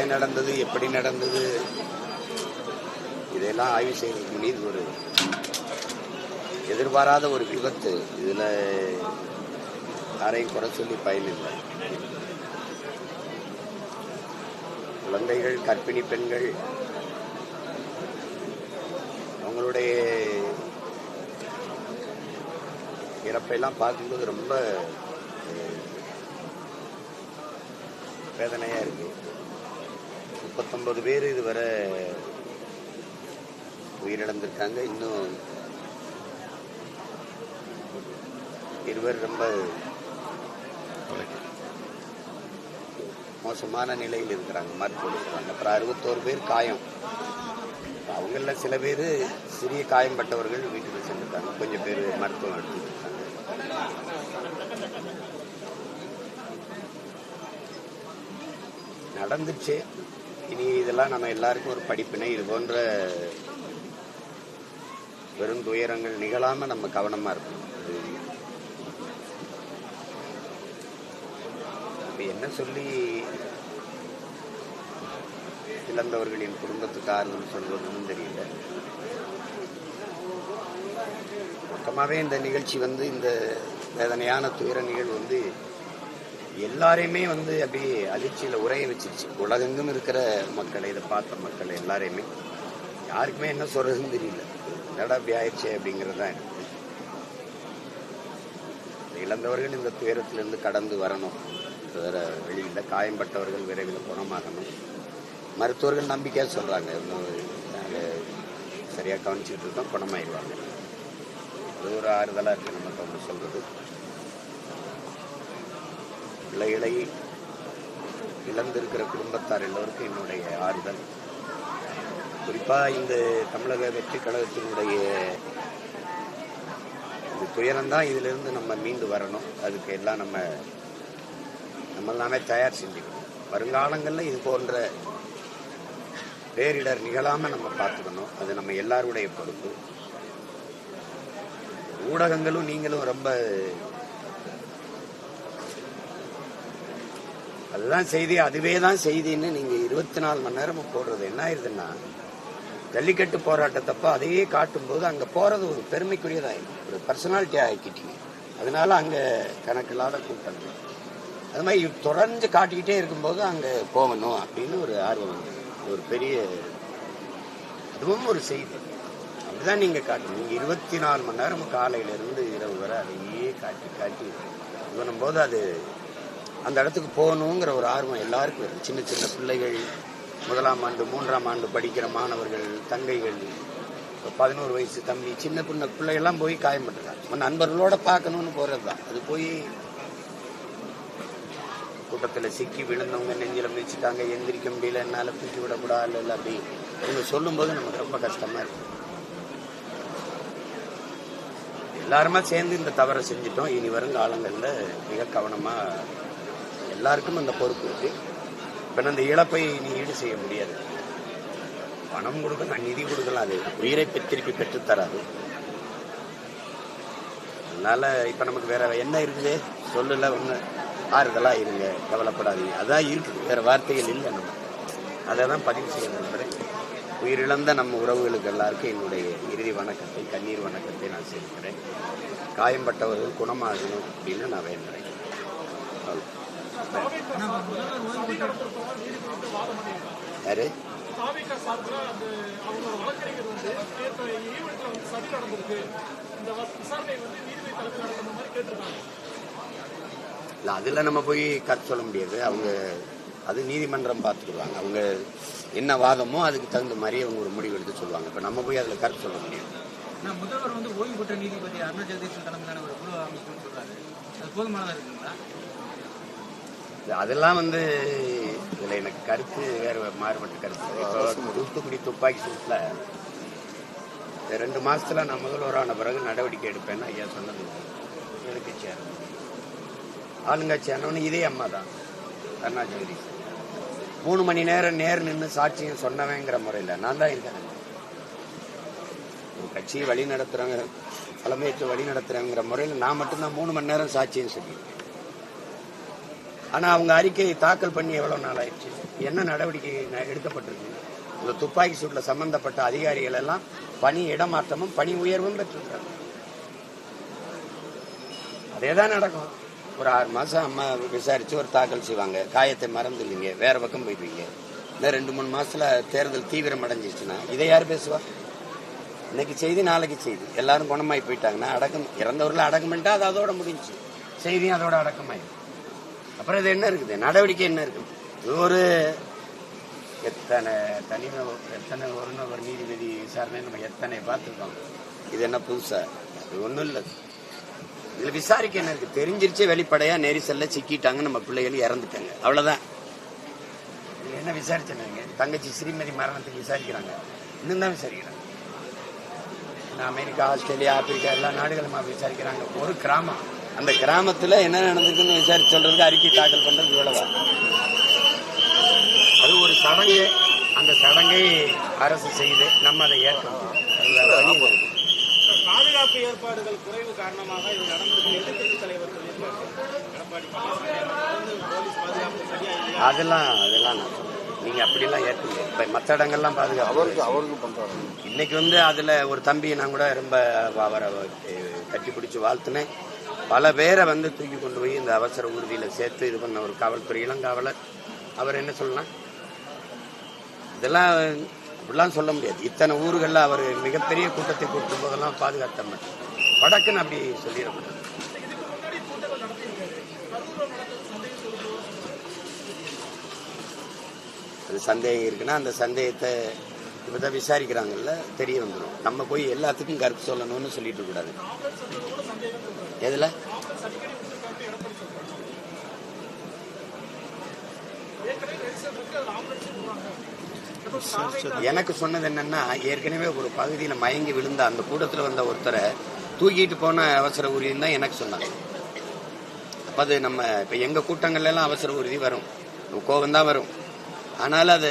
ஏன் நடந்தது, எப்படி நடந்தது, இதெல்லாம் ஆய்வு செய்யறதுக்கு முன்னாடி ஒரு எதிர்பாராத ஒரு விபத்து. இதில் யாரையும் குறை சொல்லி பயனில்லை. குழந்தைகள், கர்ப்பிணி பெண்கள், அவங்களுடைய இறப்பெல்லாம் பார்க்கும்போது ரொம்ப வேதனையா இருக்கு. 39 பேர் இதுவரை உயிரிழந்திருக்காங்க. இன்னும் 2 ரொம்ப மோசமான நிலையில் இருக்கிறாங்க, மருத்துவர் இருக்கிறாங்க. அப்புறம் 61 பேர் காயம். அவங்கள சில பேர் சிறிய காயம்பட்டவர்கள் வீட்டுக்கு சென்றிருக்காங்க. கொஞ்சம் பேர் மருத்துவம் எடுத்துட்டு இருக்காங்க. நடந்துச்சு. இனி இதெல்லாம் நம்ம எல்லாருக்கும் ஒரு படிப்பினை. இது போன்ற வெறும் துயரங்கள் நிகழாம நம்ம கவனமா இருக்கணும். என்ன சொல்லி இழந்தவர்களின் குடும்பத்துக்கு ஆறுதல் சொல்வதுன்னு தெரியல. மொத்தமாகவே இந்த நிகழ்ச்சி இந்த வேதனையான துயர நிகழ்வு எல்லாரையுமே அப்படியே அதிர்ச்சியில் உரைய வச்சிருச்சு. உலகெங்கும் இருக்கிற மக்களை, இதை பார்த்த மக்கள் எல்லாரையுமே, யாருக்குமே என்ன சொல்றதுன்னு தெரியல. என்னடா அப்படி ஆயிடுச்சு அப்படிங்கிறது தான் எனக்கு. இழந்தவர்கள் இந்த துயரத்திலிருந்து கடந்து வரணும். வேற வெளியில் காயம்பட்டவர்கள் விரைவில் குணமாகணும். மருத்துவர்கள் நம்பிக்கையாக சொல்றாங்க, நாங்கள் சரியாக கவனிச்சுட்டு இருக்கோம், குணமாயிடுவாங்க. அது ஒரு ஆறுதலாக இருக்கு நமக்கு அவங்க சொல்றது. பிள்ளைகளை இழந்திருக்கிற குடும்பத்தார் எல்லோருக்கும் என்னுடைய ஆறுதல். குறிப்பாக இந்த தமிழக வெற்றி கழகத்தினுடைய இந்த துயரம்தான், இதிலிருந்து நம்ம மீண்டு வரணும். அதுக்கு எல்லாம் நம்ம எல்லாமே தயார் செஞ்சுக்கணும். வருங்காலங்களில் இது போன்ற பேரிடர் நிகழாம நம்ம பார்த்துக்கணும். அது நம்ம எல்லாருடைய பொறுப்பு. ஊடகங்களும் நீங்களும் ரொம்ப அதுதான் செய்தி, அதுவே தான் செய்தின்னு நீங்க 24 மணி நேரமும் போடுறது என்ன ஆயிருதுன்னா, ஜல்லிக்கட்டு போராட்டத்தப்ப அதையே காட்டும் போது அங்க போறது ஒரு பெருமைக்குரியதாயிடும், ஒரு பர்சனாலிட்டி ஆக்கிட்டீங்க. அதனால அங்க கணக்கில்லாத கூட்டங்கள். அது மாதிரி தொடர்ந்து காட்டிக்கிட்டே இருக்கும்போது அங்க போகணும் அப்படின்னு ஒரு ஆர்வம், ஒரு பெரிய, அதுவும் ஒரு செய்தி. அப்படிதான் நீங்க காட்டணும். நீங்க 24 மணி நேரம் காலையில இருந்து இரவு வரை அதையே காட்டி காட்டி பண்ணும் போது அது அந்த இடத்துக்கு போகணுங்கிற ஒரு ஆர்வம் எல்லாருக்கும் வரும். சின்ன சின்ன பிள்ளைகள், 1ஆம் ஆண்டு 3ஆம் ஆண்டு படிக்கிற மாணவர்கள், தங்கைகள், 11 வயசு தம்பி, சின்ன பிள்ளைகள்லாம் போய் காயம்பட்டுறாங்க. நண்பர்களோட பார்க்கணும்னு போறது தான். அது போய் கூட்டத்தில் சிக்கி விழுந்தவங்க நெஞ்சில மிதிச்சுட்டாங்க, எந்திரிக்க முடியல, என்னால் தூக்கி விடக்கூடாது இல்லை அப்படி அவங்க சொல்லும் போது நமக்கு ரொம்ப கஷ்டமா இருக்கு. எல்லாருமா சேர்ந்து இந்த தவறை செஞ்சுட்டோம். இனி வரும் காலங்களில் மிக கவனமா எல்லாருக்கும் அந்த பொறுப்பு இருக்கு. இப்ப அந்த இழப்பை நீ ஈடு செய்ய முடியாது. பணம் கொடுக்கலாம், நிதி கொடுக்கலாம், அது உயிரை திருப்பி பெற்றுத்தராது. அதனால இப்ப நமக்கு வேற என்ன இருக்குது சொல்லல, ஒண்ணு ஆறுதலா இருங்க, கவலைப்படாதீங்க, அதான் இருக்குது, வேற வார்த்தைகள் இல்லை. நம்ம அதை தான் பதிவு செய்யணும். உயிரிழந்த நம்ம உறவுகளுக்கு எல்லாருக்கும் என்னுடைய இறுதி வணக்கத்தை, கண்ணீர் வணக்கத்தை நான் சேர்க்கிறேன். காயம்பட்டவர்கள் குணமாகணும் அப்படின்னு நான் வேண்டுறேன். யாரு அதுல நம்ம போய் கருத்து சொல்ல முடியாது. அவங்க அது நீதிமன்றம் பார்த்துக்குவாங்க. அவங்க என்ன வாதமோ அதுக்கு தகுந்த மாதிரி அவங்க ஒரு முடிவு எடுத்து சொல்லுவாங்க. இப்ப நம்ம போய் அதுல கருத்து சொல்ல முடியும். முதல்வர் ஓய்வு பெற்ற நீதிபதி அருணா ஜெகதீஷன் தலைமையிலான ஒரு குழு அமைக்கணும்னு சொல்றாரு. அது போதுமானதா இருக்குங்களா? அதெல்லாம் இதுல எனக்கு கருத்து வேற மாறுபட்ட கருத்து. தூத்துக்குடி துப்பாக்கி சூட்ல 2 மாசத்துல நான் முதல்வரான பிறகு நடவடிக்கை எடுப்பேன்னு ஐயா சொன்னது. எதிர்கட்சியா ஆளுங்கட்சியானவனு இதே அம்மா தான், அருணா ஜெகதீஷ். 3 மணி நேரம் நேர் நின்று சாட்சியம் சொன்னவங்கிற முறையில் நான் தான் இருக்கேன். ஒரு கட்சியை வழி நடத்துறவங்க, தலைமையேற்று வழி நடத்துறவங்கிற முறையில் நான் மட்டும்தான் 3 மணி நேரம் சாட்சியம் சொல்லி. ஆனா அவங்க அறிக்கையை தாக்கல் பண்ணி எவ்வளவு நாள் ஆயிடுச்சு, என்ன நடவடிக்கை எடுக்கப்பட்டிருக்கு? இந்த துப்பாக்கி சூட்ல சம்பந்தப்பட்ட அதிகாரிகள் எல்லாம் பணி இடமாற்றமும் பணி உயர்வும் பெற்றிருக்காங்க. அதேதான் நடக்கும். ஒரு 6 மாசம் அம்மா விசாரிச்சு ஒரு தாக்கல் செய்வாங்க, காயத்தை மறந்துடுவீங்க, வேற பக்கம் போயிடுவீங்க. இந்த 2-3 மாசத்துல தேர்தல் தீவிரம் அடைஞ்சிருச்சுன்னா இதை யார் பேசுவா? இன்னைக்கு செய்தி நாளைக்கு செய்தி, எல்லாரும் குணமாயி போயிட்டாங்கன்னா அடக்கம், இறந்தவர்கள் அடக்கம் பண்ணிட்டா அது அதோட முடிஞ்சு, செய்தியும் அதோட அடக்கமாயிடும். அப்புறம் இது என்ன இருக்குது, நடவடிக்கை என்ன இருக்குது? இது ஒரு எத்தனை ஒரு நீதிபதி விசாரணை நம்ம எத்தனை பார்த்துருக்கோம். இது என்ன புதுசா? இது ஒன்றும் இல்லை. இதுல விசாரிக்க என்ன இருக்கு? தெரிஞ்சிருச்சு, வெளிப்படையா நெரிசல்ல சிக்கிட்டாங்க, நம்ம பிள்ளைகள் இறந்துட்டாங்க, அவ்வளவுதான். என்ன விசாரிச்சாங்க? தங்கச்சி ஸ்ரீமதி மரணத்துக்கு விசாரிக்கிறாங்க, இன்னும் தான் விசாரிக்கிறாங்க. அமெரிக்கா, ஆஸ்திரேலியா, ஆப்பிரிக்கா எல்லா நாடுகளுமா விசாரிக்கிறாங்க. ஒரு கிராமம், அந்த கிராமத்துல என்ன நடந்திருக்குன்னு விசாரிச்சு சொல்றதுக்கு அறிக்கை தாக்கல் பண்றது இவ்வளவா? அது ஒரு சடங்கு, அந்த சடங்கை அரசு செய்து நம்ம அதை ஏற்கணும். பாதுகாப்பு ஏற்பாடுகள் குறைவு காரணமாக இது நடந்திருக்கு. எதிர்க்கட்சி தலைவர் எடப்பாடி போலீஸ் பாதுகாப்பு சரியா இல்லையா? அதெல்லாம் நான் நீங்க அப்படிலாம் ஏற்கனவே இப்ப மற்ற இடங்கள்லாம் பாதுகாப்பு அவருக்கு பண்றாங்க. இன்னைக்கு அதுல ஒரு தம்பியை நான் கூட ரொம்ப அவரை கட்டி பிடிச்சி வாழ்த்துனேன். பல பேரை தூக்கி கொண்டு போய் இந்த அவசர ஊர்தியில சேர்த்து இது பண்ண ஒரு காவல்துறை இளங்காவலர். அவர் என்ன சொல்லலாம்? இதெல்லாம் அப்படிலாம் சொல்ல முடியாது. இத்தனை ஊர்கள்ல அவர் மிகப்பெரிய கூட்டத்தை கூட்டும் போதெல்லாம் பாதுகாத்த மாட்டேன், வடக்குன்னு அப்படி சொல்லிட முடியாது. அது சந்தேகம் இருக்குன்னா அந்த சந்தேகத்தை இப்பதான் விசாரிக்கிறாங்கல்ல, தெரிய வந்துடும். நம்ம போய் எல்லாத்துக்கும் கருத்து சொல்லணும்னு சொல்லிட்டு கூடாது. எதுல எனக்கு சொன்னது என்னன்னா, ஏற்கனவே ஒரு பகுதியில் மயங்கி விழுந்த அந்த கூட்டத்தில் வந்த ஒருத்தரை தூக்கிட்டு போன அவசர ஊர்தின்னு தான் எனக்கு சொன்னாங்க. அப்ப அது நம்ம இப்ப எங்க கூட்டங்கள்ல எல்லாம் அவசர ஊர்தி வரும், கோபம் தான் வரும். ஆனாலும்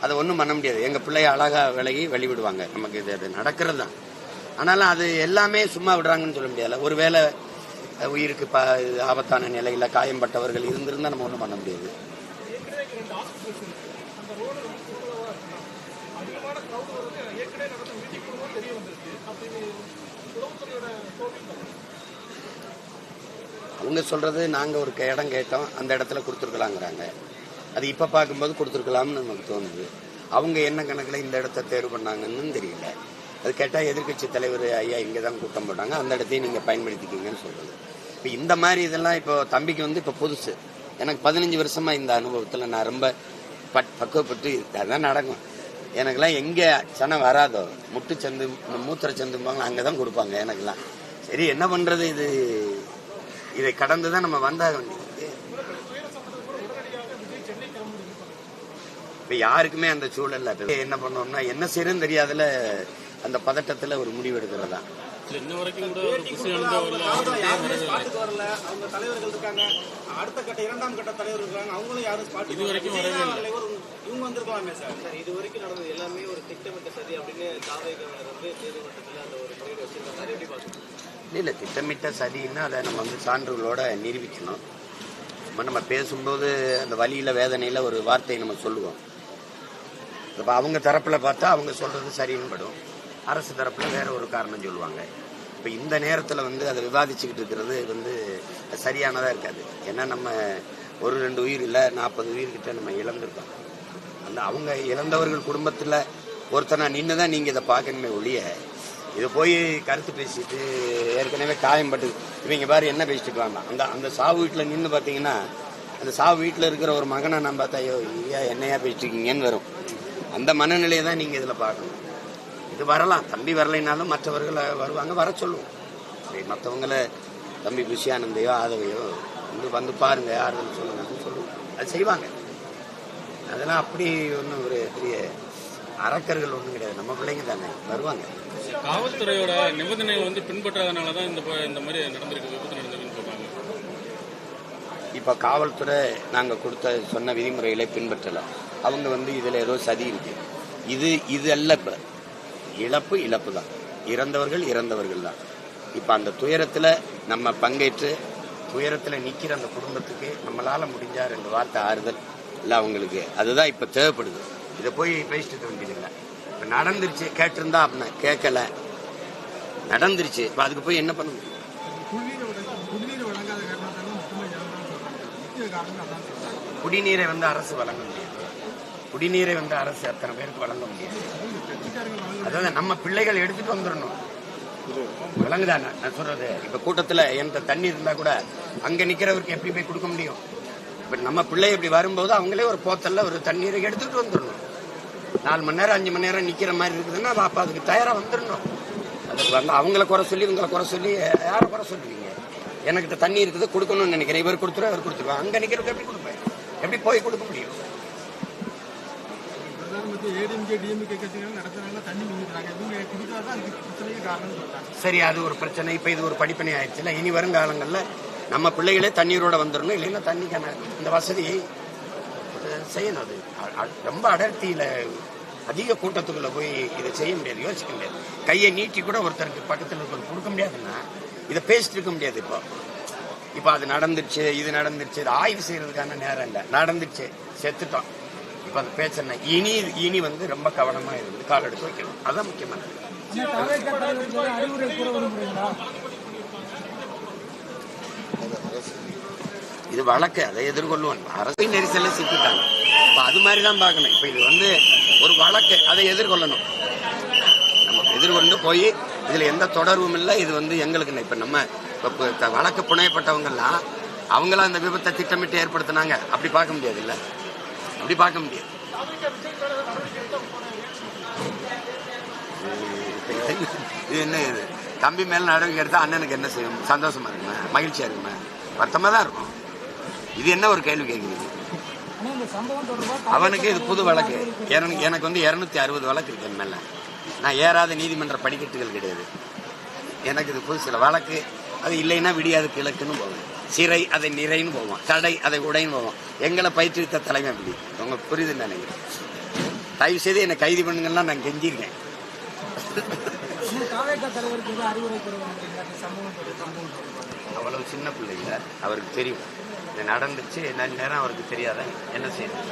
அதை ஒன்றும் பண்ண முடியாது. எங்க பிள்ளைய அழகா விலகி வெளிவிடுவாங்க, நமக்கு இது நடக்கிறது தான். ஆனாலும் அது எல்லாமே சும்மா விடுறாங்கன்னு சொல்ல முடியாது. ஒருவேளை உயிருக்கு ஆபத்தான நிலையில காயம்பட்டவர்கள் இருந்திருந்தா நம்ம ஒன்றும் பண்ண முடியாது. அவங்க சொல்றது நாங்க ஒரு இடம் கேட்டோம், அந்த இடத்துல கொடுத்துருக்கலாங்கிறாங்க. அது இப்ப பார்க்கும்போது கொடுத்துருக்கலாம்னு நமக்கு தோணுது. அவங்க என்ன கணக்குல இந்த இடத்த தேர்வு பண்ணாங்கன்னு தெரியல. அது கேட்டா எதிர்கட்சி தலைவர் ஐயா இங்கதான் கூட்டம் போட்டாங்க, அந்த இடத்தையும் நீங்க பயன்படுத்திக்கிங்கன்னு சொல்றது. இப்ப இந்த மாதிரி இதெல்லாம் இப்போ தம்பிக்கு இப்ப புதுசு. எனக்கு 15 வருஷமா இந்த அனுபவத்துல நான் ரொம்ப பக்குவப்பட்டு அதான் நடக்கும். எனக்கெல்லாம் எங்க சனம் வராதோ, முட்டு சந்து மூத்திர சந்துப்பாங்க, அங்கதான் கொடுப்பாங்க எனக்கெல்லாம். சரி என்ன பண்றது, இதை கடந்துதான் நம்ம வந்தாக வேண்டியது. இப்ப யாருக்குமே அந்த சூழல்ல என்ன பண்ணோம்னா என்ன செய்யறதுன்னு தெரியாதுல, அந்த பதட்டத்துல ஒரு முடிவு எடுக்கிறதா. தலைவர்கள் இருக்காங்க, அடுத்த கட்ட 2ஆம் கட்ட தலைவர் இருக்காங்க, அவங்களும் யாரும் இவங்க வந்திருக்கலாமே சார். இது வரைக்கும் நடந்தது எல்லாமே ஒரு திட்டமிட்ட சதி அப்படின்னு நீதிமன்றத்தில் அந்த ஒரு முறையை வச்சிருக்காங்க. எப்படி பார்க்கணும்? இல்ல திட்டமிட்ட சதின்னா அதை நம்ம சான்றுகளோட நிரூபிக்கணும். நம்ம பேசும்போது அந்த வலியில வேதனையில ஒரு வார்த்தையை நம்ம சொல்லுவோம். இப்ப அவங்க தரப்புல பார்த்தா அவங்க சொல்றது சரின்னு படும், அரசு தரப்புல வேற ஒரு காரணம் சொல்லுவாங்க. இப்ப இந்த நேரத்துல அதை விவாதிச்சுக்கிட்டு இருக்கிறது சரியானதா இருக்காது. ஏன்னா நம்ம 1-2 உயிர் இல்ல 40 உயிர்கிட்ட நம்ம இழந்திருக்கோம். அவங்க இழந்தவர்கள் குடும்பத்துல ஒருத்தனா நின்னுதான் நீங்க இதை பார்க்கணுமே ஒழிய இதை போய் கருத்து பேசிட்டு ஏற்கனவே காயம்பட்டு இவங்க பாரு என்ன பேசிட்டு வாங்க. அந்த சாவு வீட்டுல நின்று பாத்தீங்கன்னா அந்த சாவு வீட்டுல இருக்கிற ஒரு மகனை நான் பார்த்தா ஐயோ ஐயா என்னையா பேசிட்டு இருக்கீங்கன்னு வரும். அந்த மனநிலையை தான் நீங்க இதுல பார்க்கணும். இது வரலாம், தம்பி வரலைனாலும் மற்றவர்களை வருவாங்க, வர சொல்லுவோம். மற்றவங்களை தம்பி புஷியானந்தையோ ஆதவையோ வந்து பாருங்க ஆறுதல் சொல்லுங்க சொல்லுவோம், அது செய்வாங்க. அதெல்லாம் அப்படி ஒன்றும் ஒரு பெரிய அரக்கர்கள் ஒன்றும் கிடையாது, நம்ம பிள்ளைங்க தானே வருவாங்க. காவல்துறையோட நிபந்தனைகள் பின்பற்றாதனாலதான் இந்த மாதிரி நடந்திருக்கு, விபத்து நடந்திருக்குன்னு சொல்றாங்க. இப்ப காவல்துறை நாங்க சொன்ன விதிமுறைகளை பின்பற்றலாம். அவங்க இதுல ஏதோ சதி இருக்கு. இது அல்ல. இப்ப இழப்பு தான், இறந்தவர்கள் தான். இப்ப அந்த துயரத்துல நம்ம பங்கேற்று துயரத்துல நிக்கிற அந்த குடும்பத்துக்கு நம்மளால முடிஞ்சா 2 வார்த்தை ஆறுதல் இல்ல அவங்களுக்கு, அதுதான் இப்ப தேவைப்படுது. இதை போய் பேசிட்டு இருக்க வேண்டியதில்லை. இப்ப நடந்துருச்சு, கேட்டிருந்தா அப்படின்னா கேட்கல, நடந்துருச்சு. இப்ப அதுக்கு போய் என்ன பண்ண முடியும்? குடிநீரை வந்து அரசு வழங்க முடியாது. குடிநீரை வந்து அரசு அத்தனை பேருக்கு வழங்க முடியாது. அதாவது நம்ம பிள்ளைகள் எடுத்துட்டு வந்துடணும். விளங்குதா நான் சொல்றது? இப்ப கூட்டத்துல எந்த தண்ணி இருந்தா கூட அங்க நிக்கிறவருக்கு எப்படி போய் கொடுக்க முடியும்? இப்ப நம்ம பிள்ளை இப்படி வரும்போது அவங்களே ஒரு போத்தல்ல ஒரு தண்ணீரை எடுத்துட்டு வந்துடணும். 4 மணி நேரம் 5 மணி நேரம் நிக்கிற மாதிரி இருக்குதுன்னா அப்ப அதுக்கு தயாரா வந்துடணும். அதுக்கு வந்து அவங்கள குறை சொல்லி இவங்களை குறை சொல்லி யாரை குறை சொல்லுவீங்க? எனக்கிட்ட தண்ணி இருக்குது கொடுக்கணும்னு நினைக்கிறேன், இவர் கொடுத்துருவா இவர் கொடுத்துருவா, அங்க நிக்கிறதுக்கு எப்படி கொடுப்பேன்? எப்படி போய் கொடுக்க முடியும்? சரி, அது ஒரு பிரச்சனை. இப்ப இது ஒரு படிப்பனை ஆயிடுச்சுல. இனி வரும் காலங்கள்ல நம்ம பிள்ளைகளே தண்ணீரோட வந்துடணும். இல்லைன்னா தண்ணிக்கான இந்த வசதி செய்யணும். அது ரொம்ப அடர்த்தியில அதிக கூட்டத்துக்குள்ள போய் இதை செய்ய முடியாது, யோசிக்க முடியாது. கையை நீட்டி கூட ஒருத்தருக்கு பக்கத்தில் இருக்க கொடுக்க முடியாதுன்னா இதை பேசிட்டு இருக்க முடியாது. இப்போ அது நடந்துருச்சு, இது நடந்துருச்சு, இது ஆய்வு செய்யறதுக்கான நேரம் இல்லை. நடந்துச்சு, செத்துட்டோம். இப்ப அது பேச்சனை இனி வந்து ரொம்ப கவனமா இருந்து கால் எடுத்து வைக்கணும். அதான் முக்கியமானது. இது வழக்கு, அதை எதிர்கொள்ளுவோம். அரசு நெரிசல்ல சிக்கிட்டாங்க. இப்ப அது மாதிரிதான் பார்க்கணும். இப்ப இது வந்து ஒரு வழக்கு, அதை எதிர்கொள்ளணும். நம்ம எதிர்கொண்டு போய் இதுல எந்த தொடர்பும் இல்லை. இது வந்து எங்களுக்கு இப்ப நம்ம வழக்கு புனையப்பட்டவங்க எல்லாம் அவங்களாம் அந்த விபத்தை திட்டமிட்டு ஏற்படுத்தினாங்க. அப்படி பார்க்க முடியாது இல்ல, அப்படி பார்க்க முடியாது. இது என்ன? இது தம்பி மேல நடவடிக்கை எடுத்தா அண்ணனுக்கு என்ன செய்யும்? சந்தோஷமா இருக்குமா? மகிழ்ச்சியா இருக்குமா? வருத்தமா தான் இருக்கும். இது என்ன ஒரு கேள்வி கேட்குறது? அவனுக்கு இது புது வழக்கு. எனக்கு வந்து 260 வழக்கு இருக்கு என் மேல. நான் ஏறாத நீதிமன்ற படிக்கட்டுகள் கிடையாது. எனக்கு இது புது சில வழக்கு. அது இல்லைன்னா விடியாது கிழக்குன்னு போவோம், சிறை அதை நிறைன்னு போவோம், தடை அதை உடைன்னு போவோம். எங்களை பயிற்றுவித்த தலைமை அப்படி. உங்க புரியுதுன்னு நினைக்கிறேன். தயவு செய்து என்னை கைது பண்ணுங்கன்னா நான் கெஞ்சிருக்கேன். அவ்வளவு சின்ன பிள்ளைங்க, அவருக்கு தெரியும் இது நடந்துச்சு. என்ன நேரம் அவருக்கு தெரியாத என்ன செய்யணும்?